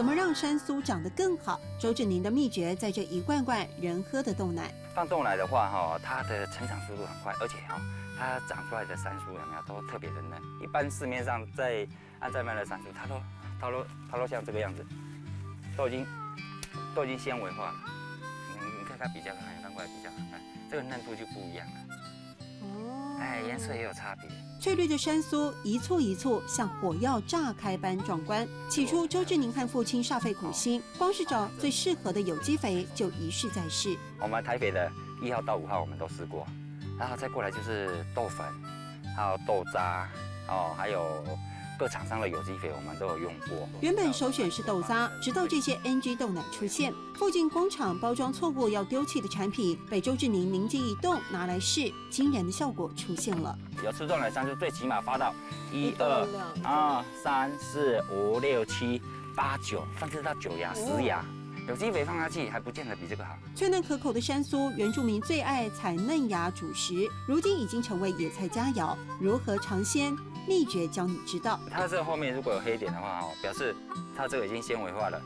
么让山苏长得更好？周志宁的秘诀在这一罐罐人喝的豆奶。放豆奶的话，它的成长速度很快，而且它长出来的山苏有没有都特别的嫩。一般市面上在卖的山苏，它都像这个样子，都已经纤维化了。你看它比较看看，翻过来比较看看，这个嫩度就不一样了。哎，颜色也有差别。翠绿的山苏一簇一簇，像火药炸开般壮观。起初，周志宁和父亲煞费苦心，光是找最适合的有机肥就一试再试。我们台北的1号到5号我们都试过，然后再过来就是豆粉，还有豆渣，还有各厂商的有机肥我们都有用过。原本首选是豆渣，直到这些 NG 豆奶出现，附近工厂包装错过要丢弃的产品，被周志宁灵机一动拿来试，惊人的效果出现了。有吃豆奶山苏最起码发到1、2、3、4、5、6、7、8、9，甚至到9芽、10芽。有机肥放下去还不见得比这个好。脆嫩可口的山苏，原住民最爱采嫩芽主食，如今已经成为野菜佳肴。如何尝鲜？秘诀教你知道。它这后面如果有黑点的话，表示它这个已经纤维化了，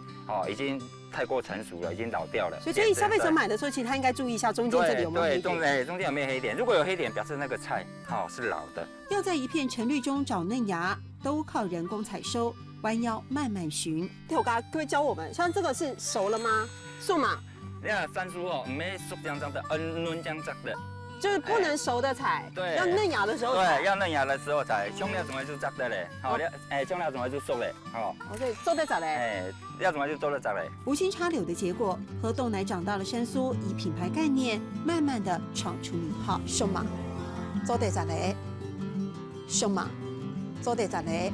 已经太过成熟了，已经老掉了。所以消费者买的时候，其实他应该注意一下中间这里有没有黑点。对，中间有没有黑点？如果有黑点，表示那个菜是老的。要在一片陈绿中找嫩芽，都靠人工采收，弯腰慢慢寻。对，我刚刚会教我们，像这个是熟了吗？熟嘛？那山苏唔咩熟这样的，嫩这样的。就是不能熟的采，对，要嫩芽的时候采。对，要嫩芽的时候采，香料怎么就摘的嘞？香料怎么就熟嘞？所以做得早嘞。要怎么就做得早嘞？无心插柳的结果，和豆奶长大的山苏，以品牌概念，慢慢的闯出名号。熟嘛，做得早嘞。熟嘛，做得早嘞。